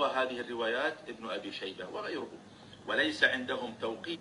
روى هذه الروايات ابن أبي شيبة وغيره، وليس عندهم توقيت.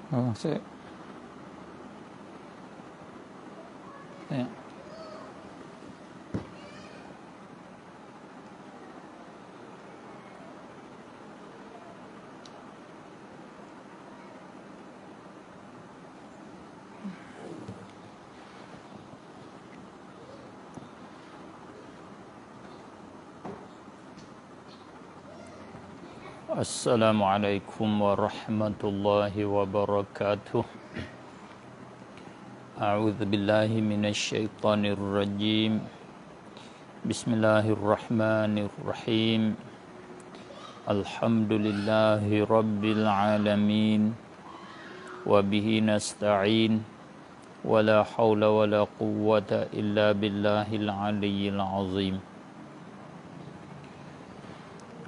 Oh, saya. Ya. Assalamualaikum warahmatullahi wabarakatuh. A'udzu billahi minasy syaithanir rajim. Bismillahirrahmanirrahim. Alhamdulillahi rabbil alamin. Wa bihi nasta'in. Wa la haula wa la quwwata illa billahil aliyyil azim.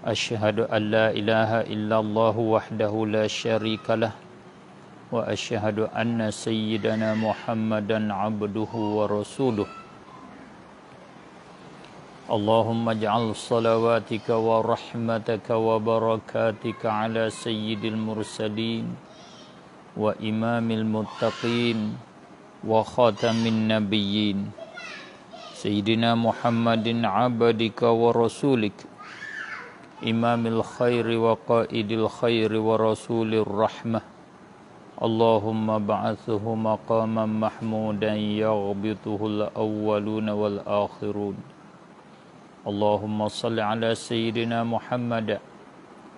Asyhadu an la ilaha illallah wahdahu la syarika lah wa asyhadu anna sayyidana Muhammadan abduhu wa rasuluh. Allahumma ij'al salawatika wa rahmataka wa barakatika ala sayyidil mursalin wa imamil muttaqin wa khatamin nabiyyin sayyidina Muhammadin abdika wa rasulik imamil khairi wa qaidil khairi wa rasulir rahmah. Allahumma ba'athuhu maqaman mahmudan yaghbituhul awwaluna wal akhirun. Allahumma salli ala sayyidina Muhammad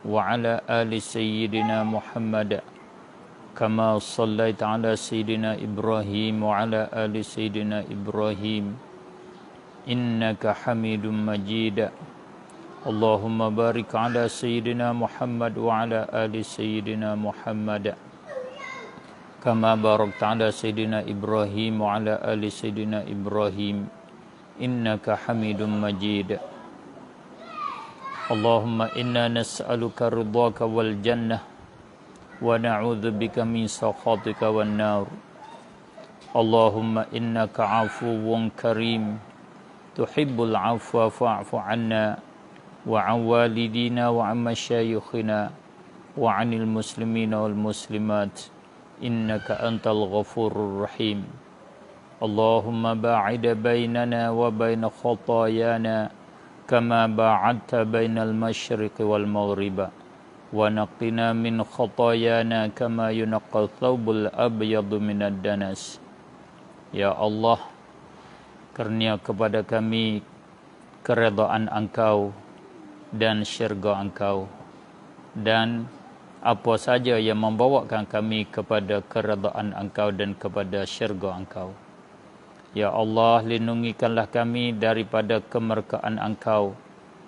wa ala ali sayyidina Muhammad kama sallaita ala sayyidina Ibrahim wa ala ali sayyidina Ibrahim innaka Hamidum Majid. Allahumma barik ala sayyidina Muhammad wa ala ali sayyidina Muhammad kama barakta ala sayyidina Ibrahim wa ala ali sayyidina Ibrahim innaka Hamidum Majid. Allahumma inna nas'aluka ridhaka wal jannah wa na'udzu bika min sakhatika wan nar. Allahumma innaka 'afuwwun karim tuhibbul 'afwa fa'fu 'anna wa 'an walidina wa 'an masyayikhina wa 'anil muslimina wal muslimat innaka antal ghafurur rahim. Allahumma ba'id bainana wa bain khataayana kama ba'adta bainal masyriqi wal maghribi wa naqqina min khataayana kama yunaqqal thawbul abyadu minad danas. Ya Allah, kurnia kepada kami keredaan Engkau dan syurga Engkau, dan apa saja yang membawakan kami kepada keredaan Engkau dan kepada syurga Engkau. Ya Allah, lindungikanlah kami daripada kemurkaan Engkau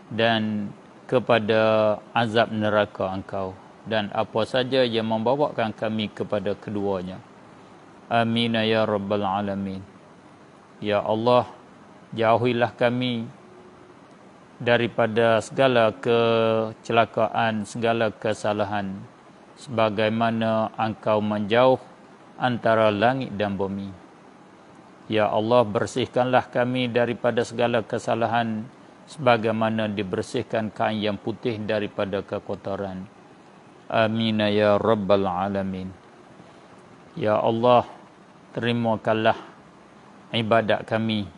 dan kepada azab neraka Engkau, dan apa saja yang membawakan kami kepada keduanya. Amin ya rabbal alamin. Ya Allah, jauhilah kami daripada segala kecelakaan, segala kesalahan, sebagaimana Engkau menjauh antara langit dan bumi. Ya Allah, bersihkanlah kami daripada segala kesalahan, sebagaimana dibersihkan kain yang putih daripada kekotoran. Amin ya rabbal alamin. Ya Allah, terimakanlah ibadat kami,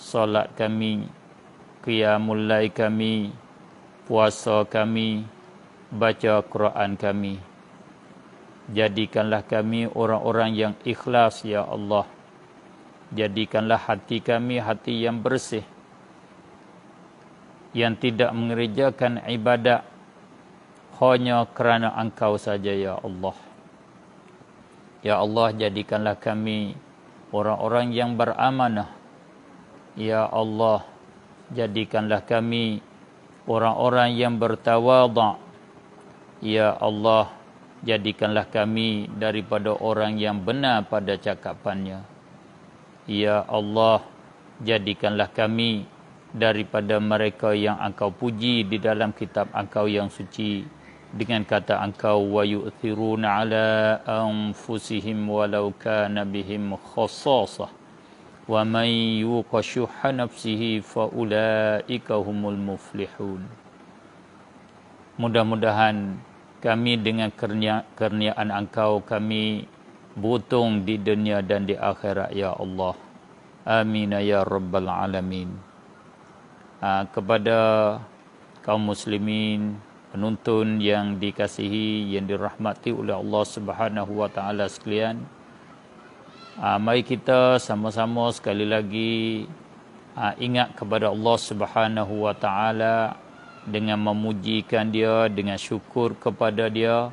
solat kami, qiyamul lail kami, puasa kami, baca Quran kami. Jadikanlah kami orang-orang yang ikhlas, ya Allah. Jadikanlah hati kami hati yang bersih, yang tidak mengerjakan ibadat hanya kerana Engkau saja, ya Allah. Ya Allah, jadikanlah kami orang-orang yang beramanah. Ya Allah, jadikanlah kami orang-orang yang bertawadhu'. Ya Allah, jadikanlah kami daripada orang yang benar pada cakapannya. Ya Allah, jadikanlah kami daripada mereka yang Engkau puji di dalam kitab Engkau yang suci dengan kata Engkau, wa yu'thiruna ala anfusihim walau kana bihim khassasah wa man yuqa syuhha nafsihi fa ulaika humul muflihun. Mudah-mudahan kami dengan kurniaan Engkau kami beruntung di dunia dan di akhirat, ya Allah. Amin ya rabbal alamin. Kepada kaum muslimin, penonton yang dikasihi, yang dirahmati oleh Allah Subhanahu wa taala sekalian, mari kita sama-sama sekali lagi ingat kepada Allah Subhanahu wa taala dengan memujikan Dia, dengan syukur kepada Dia,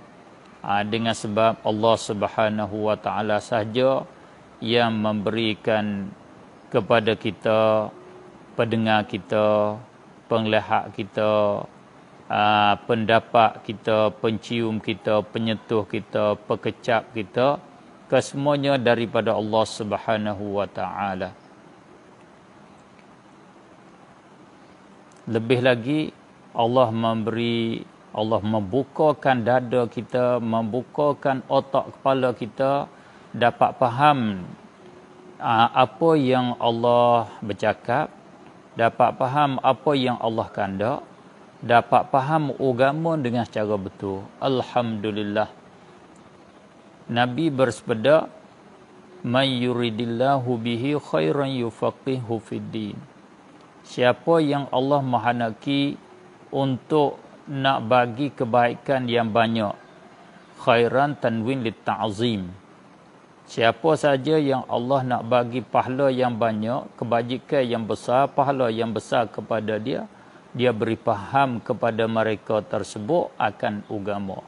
dengan sebab Allah Subhanahu wa taala sahaja yang memberikan kepada kita, pendengar kita, penglihat kita, pendapat kita, pencium kita, penyentuh kita, pekecap kita, kesemuanya daripada Allah Subhanahu wa taala. Lebih lagi Allah membukakan dada kita, membukakan otak kepala kita, dapat faham apa yang Allah bercakap, dapat faham apa yang Allah kandak, dapat faham agama dengan secara betul. Alhamdulillah. Nabi bersabda, "May yuridillahu bihi khairan yufaqihu fid din." Siapa yang Allah menghendaki untuk nak bagi kebaikan yang banyak, khairan tanwin lit ta'zim. Siapa saja yang Allah nak bagi pahala yang banyak, kebajikan yang besar, pahala yang besar kepada dia, dia beri faham kepada mereka tersebut akan agama.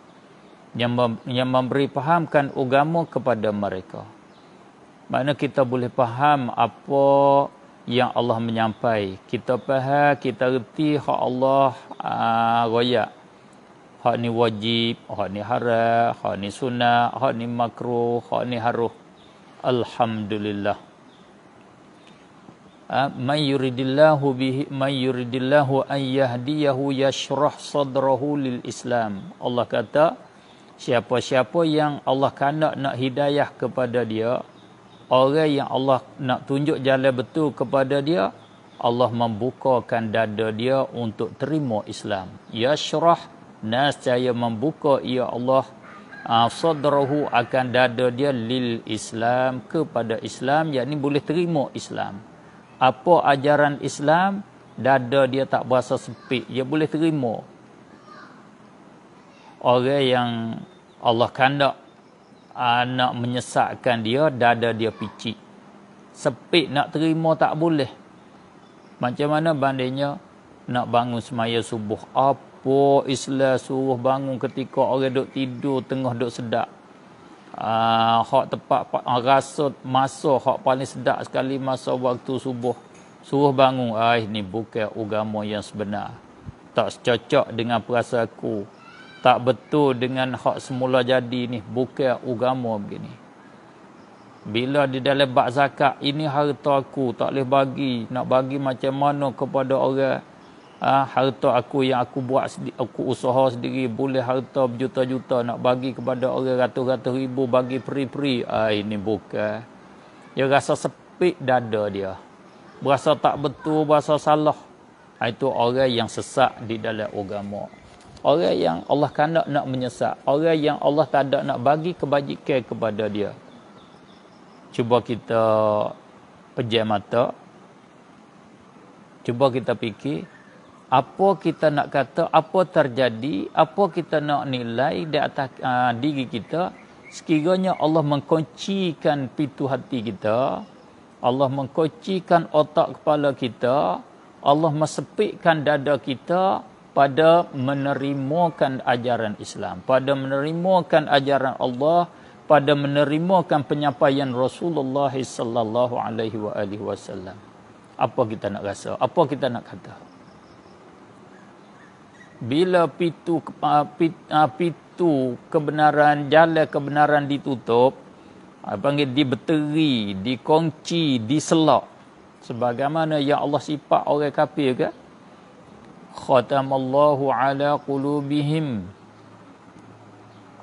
Yang memberi fahamkan agama kepada mereka. Makna kita boleh faham apa yang Allah menyampai. Kita faham, kita reti hak Allah royak. Hak ni wajib, hak ni haram, hak ni sunnah, hak ni makruh, hak ni haruh. Alhamdulillah. Man yuridillahu an yahdiyahu yashrah sadrahu lil Islam. Allah kata, siapa-siapa yang Allah nak hidayah kepada dia, orang yang Allah nak tunjuk jalan betul kepada dia, Allah membukakan dada dia untuk terima Islam. Yashrah, nascaya membuka ia Allah sadrahu akan dada dia lil Islam, kepada Islam, yakni boleh terima Islam. Apa ajaran Islam, dada dia tak berasa sempit, dia boleh terima. Orang yang Allah kandak nak menyesatkan dia, dada dia picik, sepit, nak terima tak boleh. Macam mana bandingnya nak bangun semaya subuh, apa Islam suruh bangun ketika orang duk tidur, tengah duk sedap. Hak tepat rasa masa hak paling sedap sekali masa waktu subuh, suruh bangun. Ini bukan agama yang sebenar, tak cocok dengan perasaan aku, tak betul dengan hak semula jadi ni, bukan agama begini. Bila di dalam bab zakat, ini harta aku, tak boleh bagi, nak bagi macam mana kepada orang. Harta aku yang aku buat, aku usaha sendiri, boleh harta berjuta-juta, nak bagi kepada orang ratus-ratus ribu, bagi free-free. Ini bukan. Dia rasa sepit dada dia, berasa tak betul, berasa salah. Itu orang yang sesat di dalam agama. Orang yang Allah kandak nak menyesat, orang yang Allah tak ada nak bagi kebajikan kepada dia. Cuba kita pejam mata, cuba kita fikir, Apa kita nak kata, apa terjadi, apa kita nak nilai di atas diri kita, sekiranya Allah mengkuncikan pintu hati kita, Allah mengkuncikan otak kepala kita, Allah mesepitkan dada kita pada menerimakan ajaran Islam, pada menerimakan ajaran Allah, pada menerimakan penyampaian Rasulullah sallallahu alaihi wasallam. Apa kita nak rasa? Apa kita nak kata? Bila pintu kebenaran, jalan kebenaran ditutup, panggil dibeteri, dikunci, diselak. Sebagaimana yang Allah sifat orang kafir ke? Khatamallahu ala qulubihim.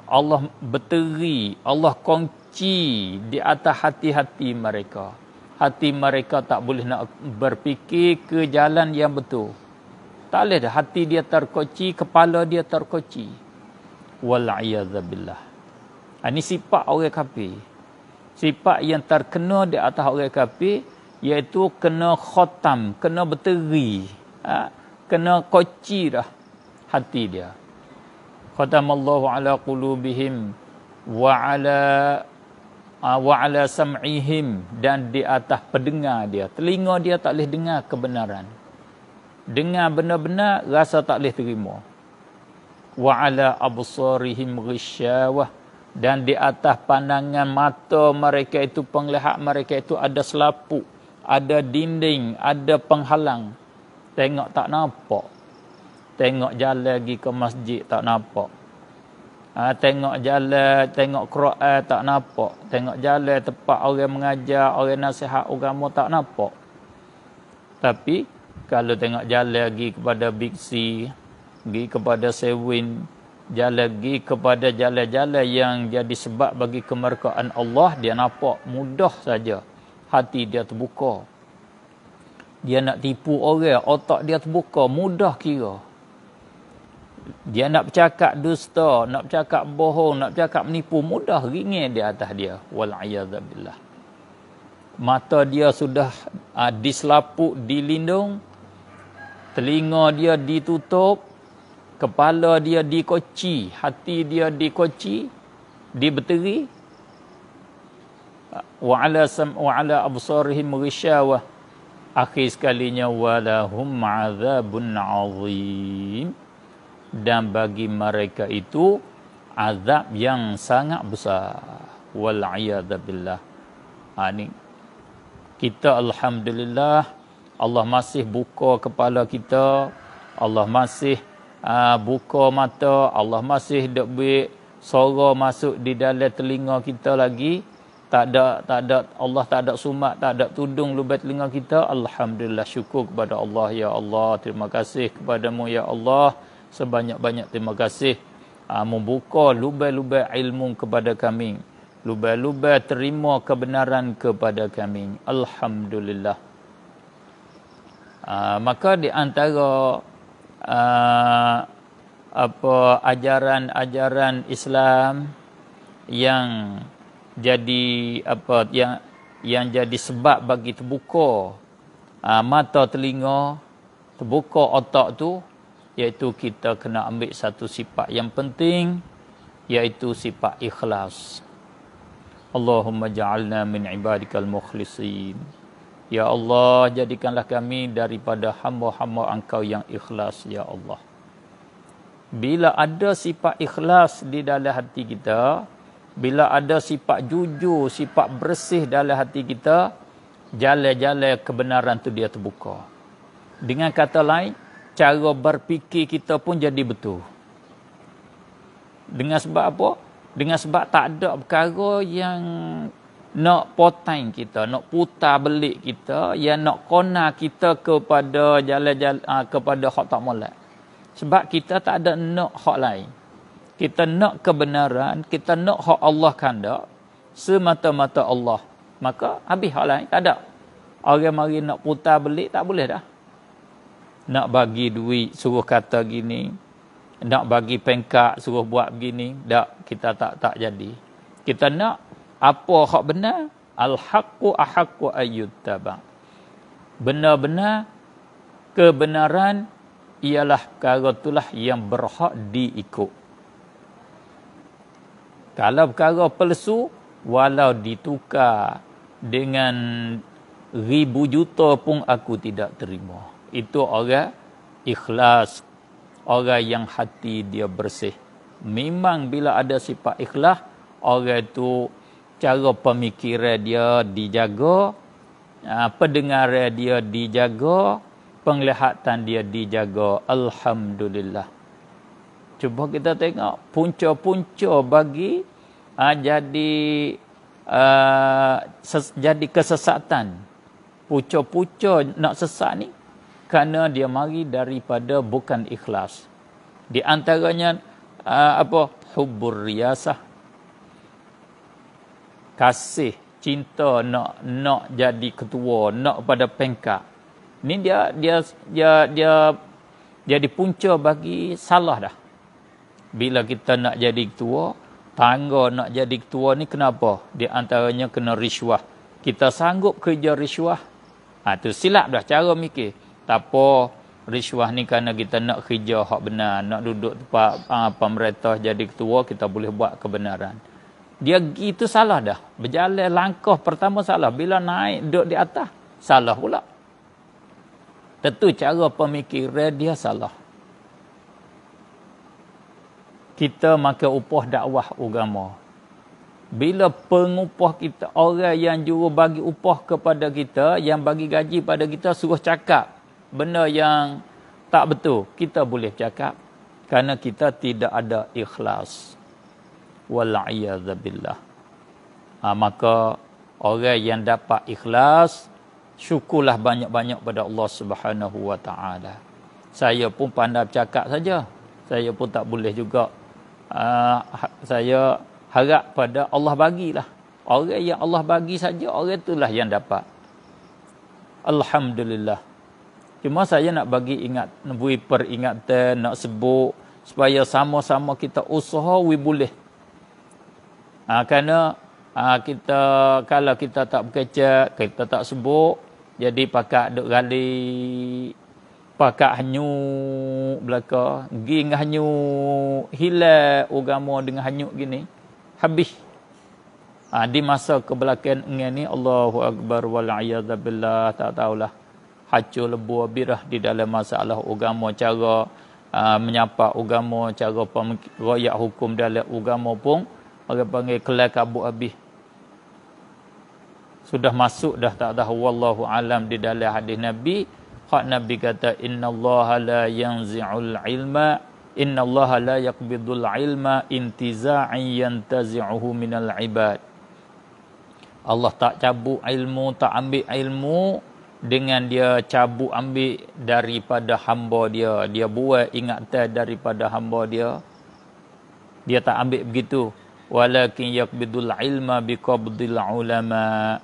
Allah beteri, Allah kunci di atas hati-hati mereka. Hati mereka tak boleh nak berfikir ke jalan yang betul. Tak boleh dah. Hati dia terkunci, kepala dia terkunci. Wal'iyadzabillah. Ini sifat orang kafir. Sifat yang terkena di atas orang kafir, iaitu kena khatam, kena beteri. Kena kunci dah hati dia. Khatamallahu ala qulubihim wa ala sam'ihim, dan di atas pendengar dia. Telinga dia tak boleh dengar kebenaran. Dengar benar-benar, rasa tak boleh terima. Wa ala absarihim ghisyawah, dan di atas pandangan mata mereka itu, penglihat mereka itu ada selaput, ada dinding, ada penghalang. Tengok tak nampak. Tengok jalan pergi ke masjid tak nampak. Tengok jalan, tengok Quran tak nampak. Tengok jalan tempat orang mengajar, orang nasihat agama tak nampak. Tapi kalau tengok jalan pergi kepada Big C, pergi kepada Sewin, jalan pergi kepada jalan-jalan yang jadi sebab bagi kemerkaan Allah, dia nampak mudah saja. Hati dia terbuka. Dia nak tipu orang, otak dia terbuka, mudah kira. Dia nak bercakap dusta, nak bercakap bohong, nak bercakap menipu, mudah ringin di atas dia. Wal'iyadzabillah. Mata dia sudah diselaput, dilindung. Telinga dia ditutup. Kepala dia dikunci. Hati dia dikunci. Dibeteri. Wa'ala absarihim ghisyawah. Akhir sekalinya, walahum azabun azim. Dan bagi mereka itu azab yang sangat besar. Wal'iyadzabillah. Ini kita alhamdulillah, Allah masih buka kepala kita, Allah masih buka mata, Allah masih dak buat suara masuk di dalam telinga kita lagi. Tak ada Allah tak ada sumat, tak ada tudung lubang telinga kita. Alhamdulillah, syukur kepada Allah. Ya Allah, terima kasih kepadamu ya Allah. Sebanyak-banyak terima kasih membuka lubang-lubang ilmu kepada kami, lubang-lubang terima kebenaran kepada kami. Alhamdulillah. Maka di antara ajaran-ajaran Islam yang jadi yang jadi sebab bagi terbuka mata telinga, terbuka otak tu, iaitu kita kena ambil satu sifat yang penting, iaitu sifat ikhlas. Allahumma ja'alna min ibadikal mukhlisin. Ya Allah, jadikanlah kami daripada hamba-hamba Engkau yang ikhlas, ya Allah. Bila ada sifat ikhlas di dalam hati kita, bila ada sifat jujur, sifat bersih dalam hati kita, jalan-jalan kebenaran tu dia terbuka. Dengan kata lain, cara berfikir kita pun jadi betul. Dengan sebab apa? Dengan sebab tak ada perkara yang nak potang kita, nak putar belik kita, yang nak kona kita kepada jalan-jalan kepada hak tak molek. Sebab kita tak ada nak hak lain. Kita nak kebenaran, kita nak hak Allah kehendak, semata-mata Allah. Maka habis hak lain tak ada. Orang mari nak putar belik tak boleh dah. Nak bagi duit suruh kata gini, nak bagi pengkat suruh buat begini, tak, kita tak jadi. Kita nak apa hak benar, al-haqqu ahaqqu ayyuttaba. Benar-benar kebenaran ialah perkara itulah yang berhak diikut. Kalau perkara palsu, walau ditukar dengan ribu juta pun aku tidak terima. Itu orang ikhlas, orang yang hati dia bersih. Memang bila ada sifat ikhlas, orang itu cara pemikiran dia dijaga, pendengaran dia dijaga, penglihatan dia dijaga. Alhamdulillah. Cuba kita tengok punca-punca bagi jadi kesesatan. Punca-punca nak sesat ni kerana dia mari daripada bukan ikhlas. Di antaranya hubbur riyasah. Kasih, cinta nak jadi ketua, nak pada pengkat. Ni dia jadi punca bagi salah dah. Bila kita nak jadi ketua, tangga nak jadi ketua ni kenapa? Di antaranya kena riswah. Kita sanggup kerja riswah. Tu silap dah cara mikir. Tak apa, riswah ni kerana kita nak kerja hak benar, nak duduk tempat pemerintah jadi ketua, kita boleh buat kebenaran. Dia gitu salah dah. Berjalan langkah pertama salah. Bila naik duduk di atas, salah pula. Tentu cara pemikiran dia salah. Kita makan upah dakwah agama. Bila pengupah kita, orang yang juru bagi upah kepada kita, yang bagi gaji pada kita, suruh cakap benda yang tak betul, kita boleh cakap kerana kita tidak ada ikhlas. Wal'iyadzabillah. Maka orang yang dapat ikhlas, syukurlah banyak-banyak pada Allah Subhanahu wa taala. Saya pun pandai bercakap saja. Saya pun tak boleh juga. Saya harap pada Allah bagilah. Orang yang Allah bagi saja, orang itulah yang dapat. Alhamdulillah. Cuma saya nak bagi beri peringatan, nak sebut supaya sama-sama kita usaha boleh. Kerana kita kalau kita tak berkecak, kita tak sebut, jadi pakak duk gali, pakak hanyut belaka, ging hanyut, hilang agama dengan hanyut gini, habis. Di masa kebelakang ni, Allahu Akbar wal'iyadzabillah, tak tahulah. Hancur lebuh birah di dalam masalah agama, cara menyapa agama, cara royak hukum dalam agama pun, orang panggil kelai kabut habis. Sudah masuk dah tak tahu wallahu alam di dalam hadis Nabi. Hak Nabi kata innallaha la yanzi'ul ilma, innallaha la yaqbidul ilma intiza'an yantazi'uhu minal ibad. Allah tak cabut ilmu, tak ambil ilmu dengan dia cabut ambil daripada hamba dia. Dia buat ingatan daripada hamba dia. Dia tak ambil begitu. Walakin yaqbidul ilma biqabdil ulama.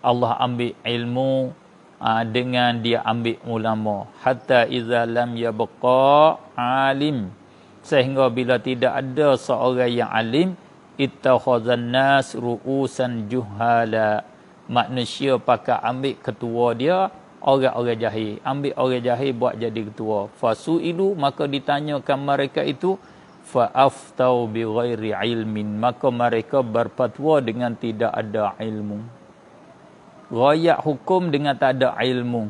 Allah ambil ilmu dengan dia ambil ulama. Hatta iza lam yabqa alim. Sehingga bila tidak ada seorang yang alim, ittakhazan nas ru'usan juhala. Manusia pakai ambil ketua dia orang-orang jahil. Ambil orang jahil buat jadi ketua. Fasu'ilu, maka ditanyakan mereka itu, fa'aftau bi ghairi ilmin, maka mereka berfatwa dengan tidak ada ilmu. Royak hukum dengan tak ada ilmu.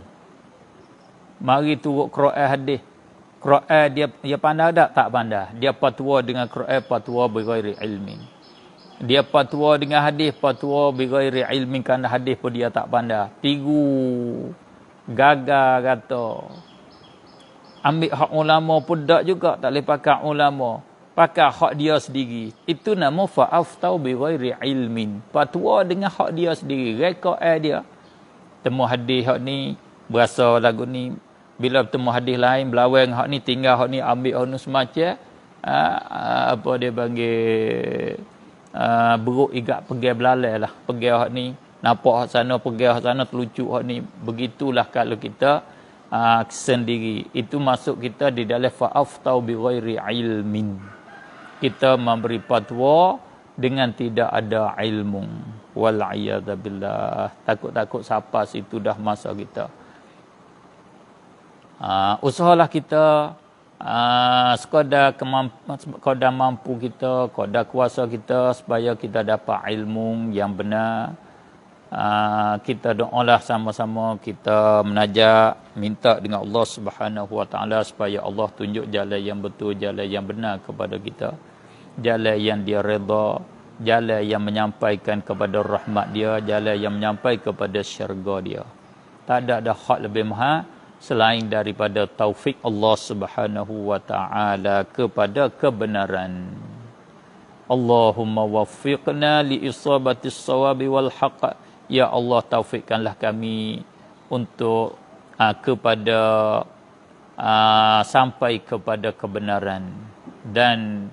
Mari turut Quran hadis. Quran dia pandai tak pandai. Dia fatwa dengan Quran, fatwa bi ghairi ilmin. Dia fatwa dengan hadis, fatwa bi ghairi ilmin, kerana hadis pun dia tak pandai. Tiru, gagal kata. Ambil hak ulama pun tak juga, tak boleh pakai ulama. Pakai hak dia sendiri. Itu nama fa'aftau bi ghairi ilmin. Fatwa dengan hak dia sendiri. Rekod dia. Temu hadis hak ni, berasa lagu ni. Bila bertemu hadis lain, berlawan hak ni, tinggal hak ni, ambil hak ni semacam. Apa dia panggil, beruk igat pegang belalai lah. Pegang hak ni, nampak hak sana, pegang hak sana, terlucuk hak ni. Begitulah kalau kita sendiri. Itu masuk kita di dalam fa'aftau bi ghairi ilmin. Kita memberi fatwa dengan tidak ada ilmu. Wal'iyadzabillah. Takut-takut siapa situ dah masa kita. Usahalah kita sekadar mampu kita, sekadar kuasa kita supaya kita dapat ilmu yang benar. Kita doalah sama-sama, kita menajak, minta dengan Allah Subhanahu Wa Taala supaya Allah tunjuk jalan yang betul, jalan yang benar kepada kita, jalan yang dia redha, jalan yang menyampaikan kepada rahmat dia, jalan yang menyampaikan kepada syurga dia. Tak ada hak lebih mahal selain daripada taufik Allah Subhanahu Wa Taala kepada kebenaran. Allahumma waffiqna li isabatis sawabi wal haqq. Ya Allah, taufikkanlah kami untuk kepada sampai kepada kebenaran, dan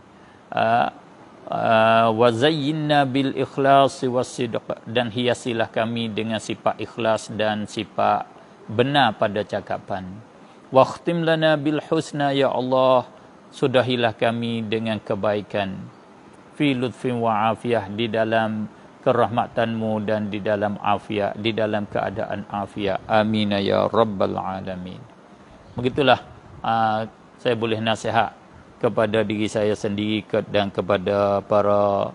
wa zayyinna bil ikhlasi wassidq, dan hiasilah kami dengan sifat ikhlas dan sifat benar pada cakapan. Waqtim lana bil husna, ya Allah, sudahilah kami dengan kebaikan. Fi lutfin wa afiyah, di dalam kerahmatanmu dan di dalam afiat, di dalam keadaan afiat. Amin ya rabbal alamin. Begitulah saya boleh nasihat kepada diri saya sendiri dan kepada para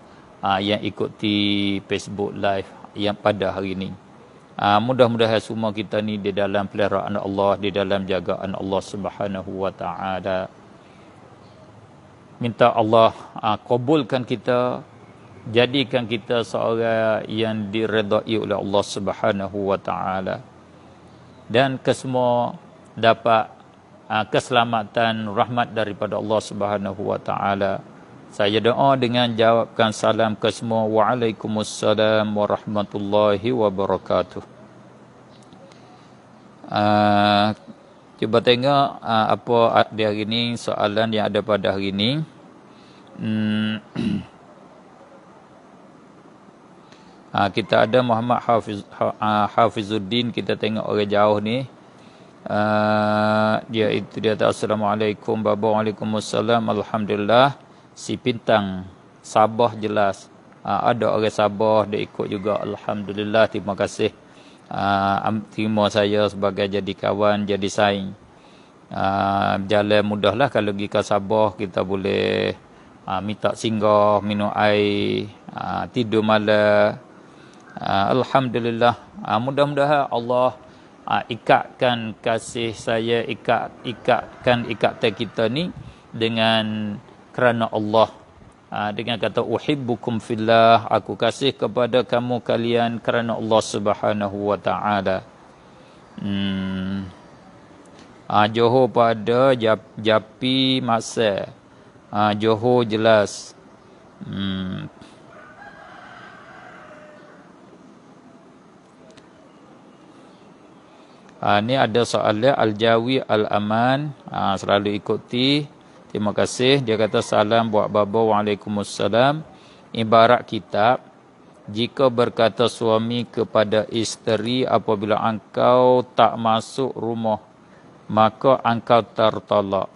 yang ikuti Facebook Live yang pada hari ini. Mudah-mudahan semua kita ni di dalam peliharaan Allah, di dalam jagaan Allah Subhanahu Wa Taala. Minta Allah kabulkan kita, jadikan kita seorang yang diredai oleh Allah Subhanahu Wa Taala, dan kesemua dapat keselamatan rahmat daripada Allah Subhanahu Wa Taala. Saya doa dengan jawabkan salam ke semua. Waalaikumsalam warahmatullahi wabarakatuh. Cuba tengok apa di hari ini, soalan yang ada pada hari ini. Kita ada Muhammad Hafizuddin, kita tengok orang jauh ni. Dia kata Assalamualaikum Baba. Waalaikumsalam. Alhamdulillah, si Pintang Sabah jelas. Ada orang Sabah dia ikut juga. Alhamdulillah, terima kasih. Terima saya sebagai jadi kawan, jadi saing. Jalan mudahlah kalau pergi ke Sabah, kita boleh minta singgah, minum air, tidur malam. Alhamdulillah. Mudah-mudahan Allah ikatkan kasih saya, ikatkan ikatan kita ni dengan kerana Allah. Dengan kata uhibbukum fillah, aku kasih kepada kamu kalian kerana Allah Subhanahu Wa Taala. Johor pada Japi masa. Johor jelas. Ni ada soalan Al-Jawi Al-Aman, selalu ikuti. Terima kasih. Dia kata salam buat Baba. Waalaikumsalam. Ibarat kitab, jika berkata suami kepada isteri, apabila engkau tak masuk rumah, maka engkau tertolak.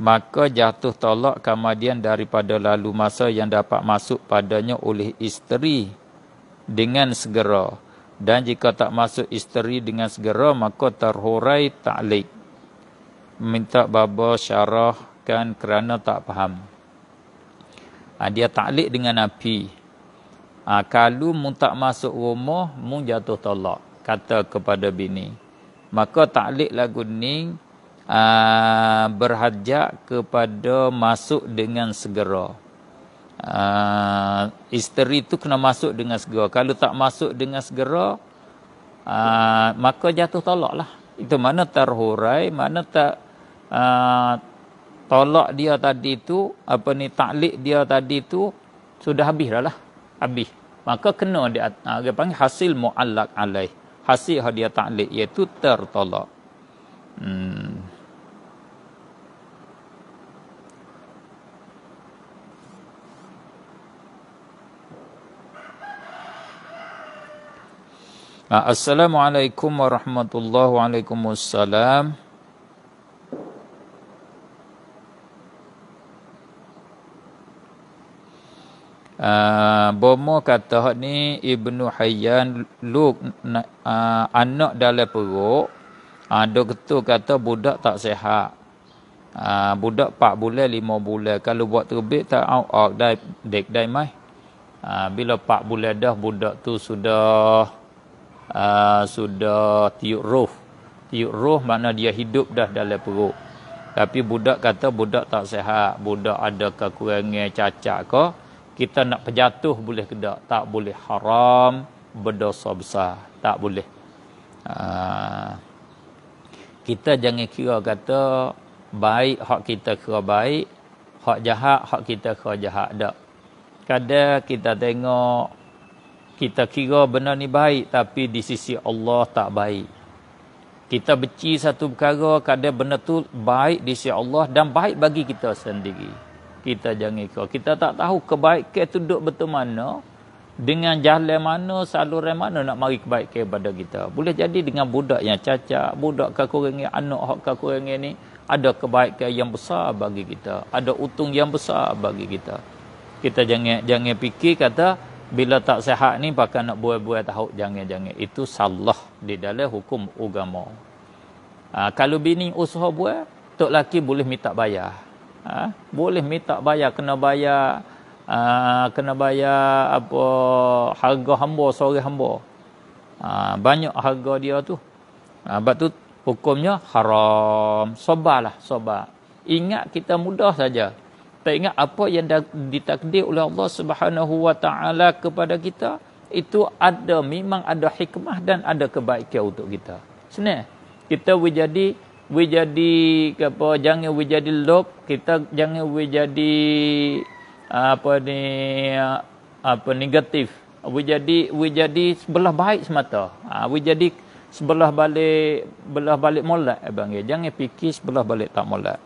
Maka jatuh tolak kemudian daripada lalu masa yang dapat masuk padanya oleh isteri dengan segera. Dan jika tak masuk isteri dengan segera, maka terhurai ta'liq. Minta Baba syarahkan kerana tak faham. Dia ta'liq dengan Nabi. Kalau mu tak masuk rumah, mu jatuh tolak, kata kepada bini. Maka ta'liq lagu ni berhajat kepada masuk dengan segera. Isteri tu kena masuk dengan segera. Kalau tak masuk dengan segera, maka jatuh tolak lah. Itu mana terhurai, mana tak tolak dia tadi tu, ta'liq dia tadi tu sudah habis dah lah. Habis. Maka kena dia panggil hasil mu'allaq alaih. Hasil dia ta'liq iaitu tertolak. Assalamualaikum warahmatullahi wabarakatuh. Bomo kata ni Ibnu Hayyan anak dalam perut Ada ketua kata budak tak sihat. Budak 4 bulan, 5 bulan. Kalau buat terbit tak out dek mai. Bila 4 bulan dah budak tu sudah tiup roh. Tiup roh makna dia hidup dah dalam perut. Tapi budak kata budak tak sihat, budak ada kekurangan cacat ke, kita nak penjatuh boleh ke tak? Tak boleh, haram, berdosa besar, tak boleh. Kita jangan kira kata baik hak kita kira baik, hak jahat hak kita kira jahat, tak. Kadang kita tengok, kita kira benda ni baik tapi di sisi Allah tak baik. Kita benci satu perkara, kadang benda tu baik di sisi Allah dan baik bagi kita sendiri. Kita jangan kira. Kita tak tahu kebaikan tu duduk betul mana, dengan jalan mana, saluran mana nak mari kebaikan kepada kita. Boleh jadi dengan budak yang cacat, budak kekurangan, anak hak kekurangan ni, ada kebaikan yang besar bagi kita. Ada untung yang besar bagi kita. Kita jangan fikir kata, bila tak sihat ni pakai nak buat-buat tahu, jangan. Itu salah di dalam hukum agama. Kalau bini usaha buat, tok laki boleh minta bayar. Boleh minta bayar, kena bayar apa harga hamba, sore hamba. Banyak harga dia tu. Sebab tu hukumnya haram. Sabarlah. Ingat kita mudah saja. Tak ingat apa yang ditakdir oleh Allah Subhanahu wa taala kepada kita, itu memang ada hikmah dan ada kebaikan untuk kita. Senang. Kita jadi jangan jadi lob, kita jangan jadi negatif. We jadi sebelah baik semata. We jadi sebelah balik molek abang. Jangan fikir sebelah balik tak molek.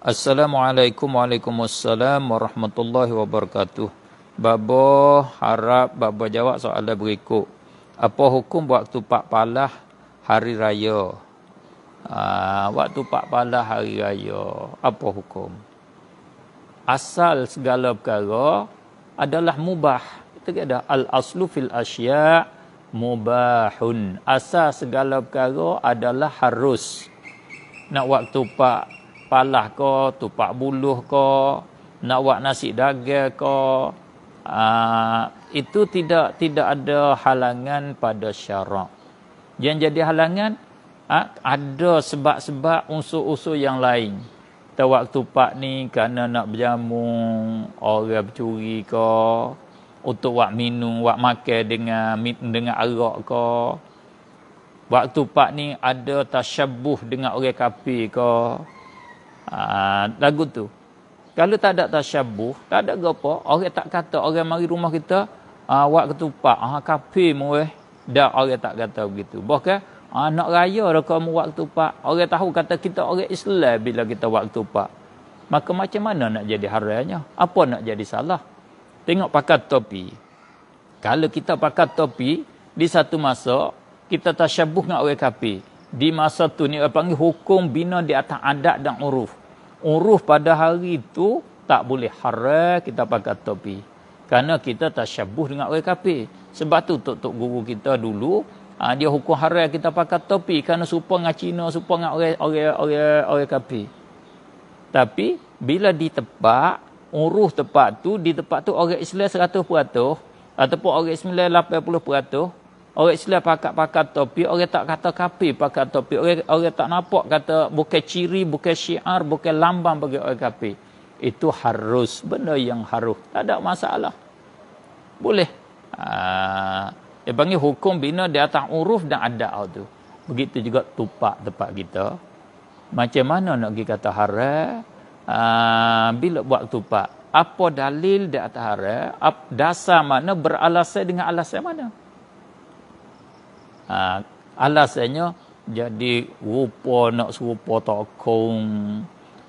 Assalamualaikum waalaikumsalam warahmatullahi wabarakatuh. Babo harap babo jawab soalan berikut. Apa hukum waktu Pak Palah hari raya? Waktu Pak Palah hari raya, apa hukum? Asal segala perkara adalah mubah. Kita kata al-aslu fil asya' mubahun. Asal segala perkara adalah harus. Nak waktu Pak Palah ko, tupak buluh ko, nak buat nasi dagang ko, itu tidak ada halangan pada syarak. Yang jadi halangan, ada sebab-sebab unsur-unsur yang lain. Waktu Pak ni kerana nak berjamu, orang bercuri ko, untuk buat minum, buat makan dengan arak ko. Waktu Pak ni ada tasyabbuh dengan orang kafir ko. Lagu tu. Kalau tak ada tasyabbuh, tak ada apa, orang tak kata, orang mari rumah kita, waktu Pak, kafir mu dah, orang tak kata begitu. Bahkan nak raya dah kamu waktu Pak, orang tahu kata kita orang Islam bila kita waktu Pak. Maka macam mana nak jadi haramnya? Apa nak jadi salah? Tengok pakai topi. Kalau kita pakai topi, di satu masa kita tasyabbuh dengan orang kafir. Di masa tu ni panggil hukum bina di atas adat dan uruf. Uruf pada hari itu tak boleh haram kita pakai topi. Kerana kita tasyabbuh dengan orang kafir. Sebab tu tok guru kita dulu, dia hukum haram kita pakai topi kerana serupa dengan Cina, serupa dengan orang kafir. Tapi bila di tempat uruf tempat tu, di tempat tu orang Islam 100% ataupun orang Islam 80%, orang Islam pakai topi, orang tak kata kafir pakai topi. Orang tak nampak kata bukan ciri, bukan syiar, bukan lambang bagi orang kafir. Itu harus, benda yang harus. Tak ada masalah. Boleh. Dia panggil hukum bina di atas uruf dan adat tu. Begitu juga tupak tempat kita. Macam mana nak pergi kata haram? Bila buat tupak, apa dalil di atas haram? Dasar mana, beralasan dengan alasan mana? Alasannya jadi rupa nak serupa tokong.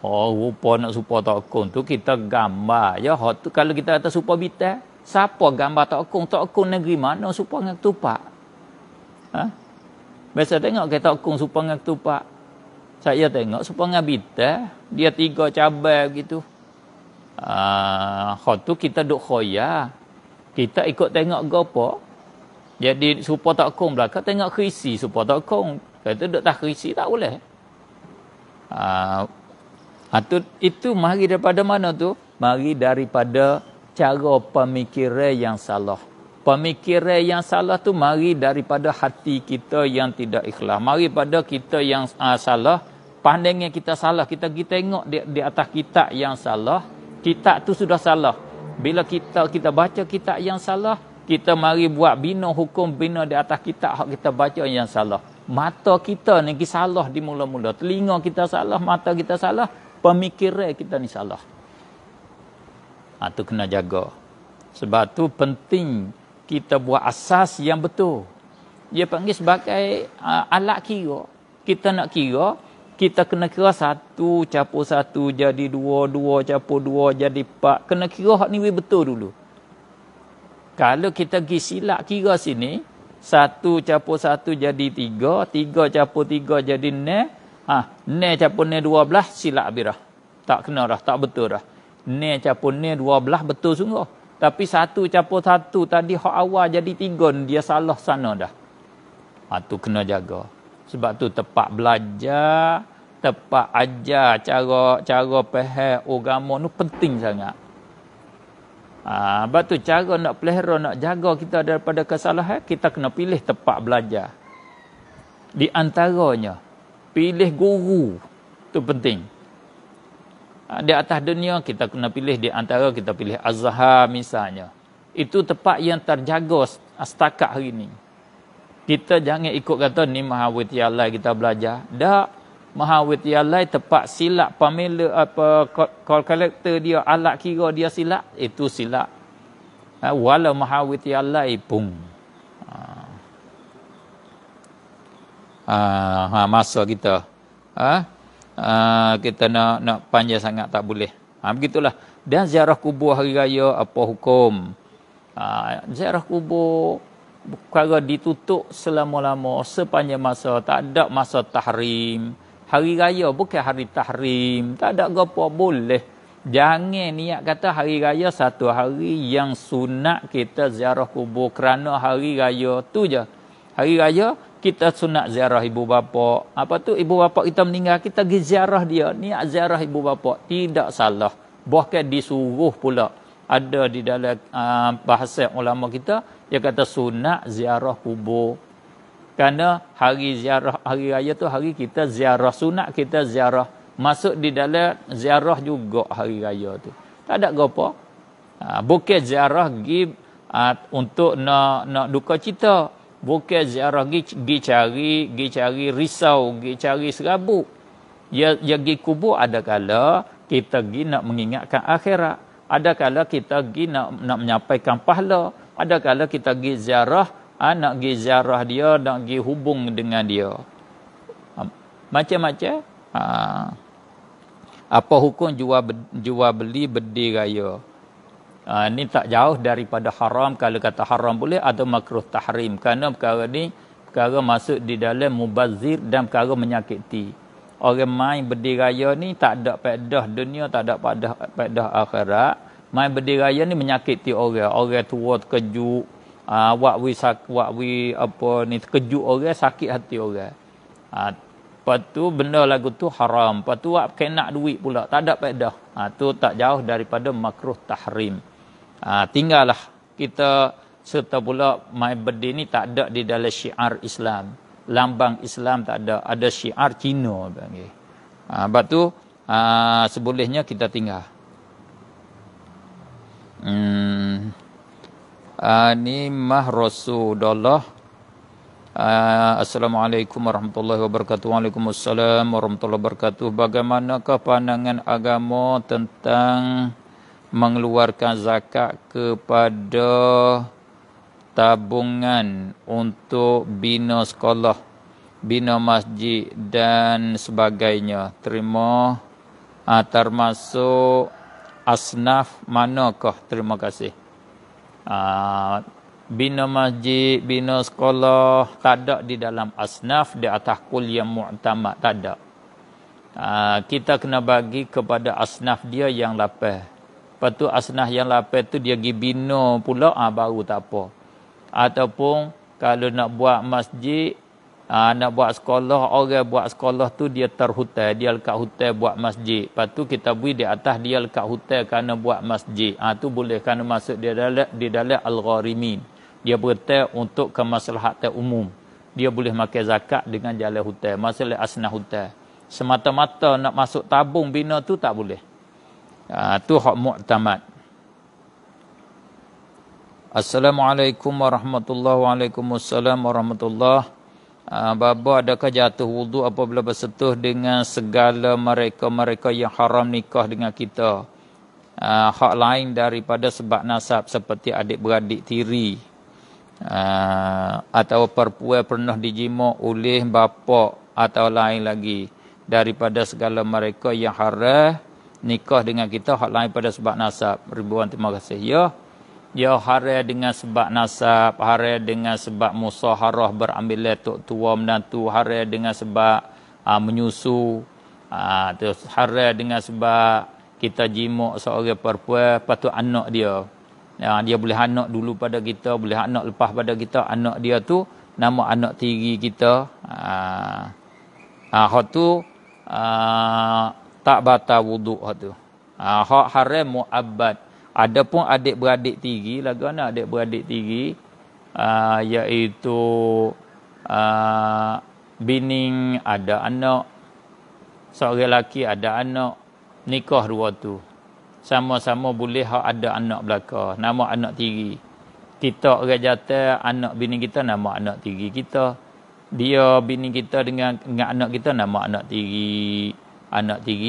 Rupa nak serupa tokong tu kita gambar je. Tu kalau kita kata serupa bitai, siapa gambar tokong? Tokong negeri mana serupa dengan ketupat? Biasa tengok ke tokong serupa dengan ketupat. Saya tengok serupa dengan bitai, dia 3 cabai gitu. Tu kita duk khoya. Kita ikut tengok gapo? Jadi supaya tak kong belakang tengok kerisi supaya tak kong. Kata duduk tak kerisi tak boleh. Itu mari daripada mana tu? Mari daripada cara pemikiran yang salah. Pemikiran yang salah tu mari daripada hati kita yang tidak ikhlas. Mari pada kita yang salah, pandangan kita salah. Kita tengok di atas kitab yang salah, kitab tu sudah salah. Bila kita baca kitab yang salah, kita mari buat bina hukum bina di atas kitab hak kita baca yang salah. Mata kita ni salah di mula-mula. Telinga kita salah, mata kita salah, pemikiran kita ni salah. Tu kena jaga. Sebab tu penting kita buat asas yang betul. Dia panggil sebagai alat kira. Kita nak kira, kita kena kira 1 capur 1 jadi 2, 2 capur 2 jadi 4. Kena kira hak ni betul dulu. Kalau kita pergi silap kira sini, 1 capur 1 jadi 3, 3 capur 3 jadi 0. 0 capur 0 12, silap habis dah. Tak kena dah, tak betul dah. 0 capur 0 12 betul sungguh. Tapi 1 capur 1 tadi hak awal jadi 3, dia salah sana dah. Tu kena jaga. Sebab tu tempat belajar, tempat ajar cara faham agama tu penting sangat. Sebab tu cara nak pelihara, nak jaga kita daripada kesalahan, kita kena pilih tempat belajar. Di antaranya, pilih guru. Itu penting. Di atas dunia, kita kena pilih di antara, kita pilih Azhar misalnya. Itu tempat yang terjaga setakat hari ni. Kita jangan ikut kata ni Mahawidyalaya kita belajar. Tak. Mahawidyalaya tempat silap pamela kalkulator dia, alat kira dia silap, itu silap. Walau Mahawidyalaya pun. Masa kita. Kita nak panjang sangat tak boleh. Begitulah. Dan ziarah kubur hari raya apa hukum? Ziarah kubur perkara ditutup selama-lama sepanjang masa, tak ada masa tahrim. Hari raya bukan hari tahrim, tak ada apa boleh. Jangan niat kata hari raya satu hari yang sunat kita ziarah kubur kerana hari raya tu je. Hari raya kita sunat ziarah ibu bapa. Apa tu ibu bapa kita meninggal, kita pergi ziarah dia. Niat ziarah ibu bapa tidak salah. Bahkan disuruh pula. Ada di dalam bahasa ulama kita, dia kata sunat ziarah kubur. Kerana hari ziarah hari raya tu hari kita ziarah, sunat kita ziarah. Masuk di dalam ziarah juga hari raya tu. Tak ada apa. Bukan ziarah pergi untuk nak duka cita. Bukan ziarah pergi cari risau, pergi cari serabut. Ya pergi kubur ada kala kita pergi nak mengingatkan akhirat. Ada kala kita pergi nak menyampaikan pahala. Ada kala kita pergi ziarah, nak pergi ziarah dia, nak pergi hubung dengan dia. Macam-macam. Apa hukum jual beli bedi raya? Ini tak jauh daripada haram. Kalau kata haram boleh atau makruh tahrim. Kerana perkara ni perkara masuk di dalam mubazir dan perkara menyakiti. Orang main bedi raya ni tak ada faedah dunia, tak ada faedah akhirat. Main bedi raya ni menyakiti orang. Orang tua terkejut. Wakwi apa ni terkejut orang, sakit hati orang. Lepas tu benda lagu tu haram. Lepas tu kena duit pula, tak ada faedah. Tu tak jauh daripada makruh tahrim. Tinggallah kita serta pula main bedi ni tak ada di dalam syiar Islam. Lambang Islam tak ada. Ada syiar Cina. Sebab tu sebolehnya kita tinggal. Ni mah Rasulullah. Assalamualaikum warahmatullahi wabarakatuh. Waalaikumsalam warahmatullahi wabarakatuh. Bagaimanakah pandangan agama tentang mengeluarkan zakat kepada tabungan untuk bina sekolah, bina masjid dan sebagainya? Termasuk asnaf manakah? Terima kasih. Bina masjid, bina sekolah tak ada di dalam asnaf di atas kul yang mu'tamad, tak ada. Kita kena bagi kepada asnaf dia yang lapar. Lepas tu asnaf yang lapar tu dia pergi bina pula, baru tak apa. Ataupun Kalau nak buat masjid, nak buat sekolah, orang buat sekolah tu dia terhutai, dia lekat hutai buat masjid. Lepas tu kita beri di atas dia lekat hutai kerana buat masjid. Tu boleh kerana masuk di dalam al-gharimin. Dia berhutai untuk kemaslahatan umum. Dia boleh makan zakat dengan jalan hutai, masalah asnah hutai. Semata-mata nak masuk tabung bina tu tak boleh. Tu hak mu'tamad. Assalamualaikum warahmatullahi Waalaikumsalam warahmatullahi. Bapa, adakah jatuh wudu apabila bersentuh dengan segala mereka-mereka yang haram nikah dengan kita? Hak lain daripada sebab nasab seperti adik-beradik tiri. Atau perempuan pernah dijima oleh bapa atau lain lagi daripada segala mereka yang haram nikah dengan kita, hak lain pada sebab nasab. Ribuan terima kasih. Ya haram dengan sebab nasab, haram dengan sebab musaharah berambil tok tua menantu, haram dengan sebab menyusu, terus haram dengan sebab kita jima seorang perempuan, lepas tu anak dia. Dia boleh anak dulu pada kita, boleh anak lepas pada kita. Anak dia tu nama anak tiri kita. Hak tu tak batal wuduk hak tu. Hak haram muabbad. Adapun adik-beradik tiri, lagu anak adik-beradik tiri, iaitu bini ada anak, seorang lelaki ada anak, nikah dua tu. Sama-sama boleh hak ada anak belaka, nama anak tiri. Kita orang jatuh, anak bini kita nama anak tiri kita. Dia bini kita dengan anak kita nama anak tiri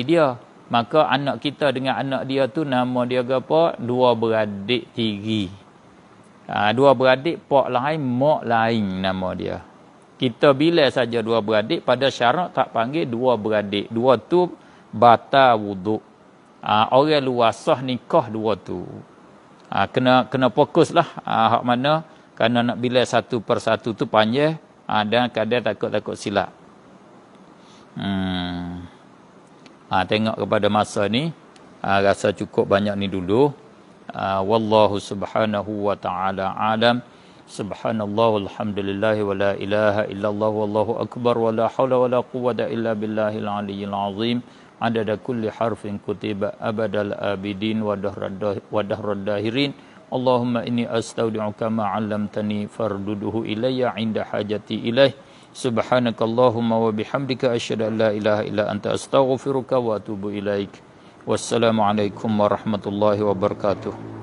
dia. Maka anak kita dengan anak dia tu nama dia apa? Dua beradik tiri. Dua beradik, pak lain, mak lain nama dia. Kita bila saja dua beradik, pada syarat tak panggil dua beradik. Dua tu batal wuduk. Orang luar sah nikah dua tu. Kena fokuslah hak mana, kerana nak bila satu persatu tu panjang, dan kadang takut silap. Tengok kepada masa ni, rasa cukup banyak ni dulu. Wallahu subhanahu wa ta'ala alam. Subhanallah walhamdulillahi wa la ilaha illallah wallahu akbar wa la hawla wa la quwwata illa billahil aliyyil azim. Adada kulli harfin kutiba abadal abidin wa dahrad dahirin. Allahumma inni astaudi'uka ma 'allamtani farduduhu ilayya 'inda hajati ilaih. Subhanakallahumma wa bihamdika asyhadu an la ilaha illa anta astaghfiruka wa atubu ilaik. Wassalamualaikum warahmatullahi wabarakatuh.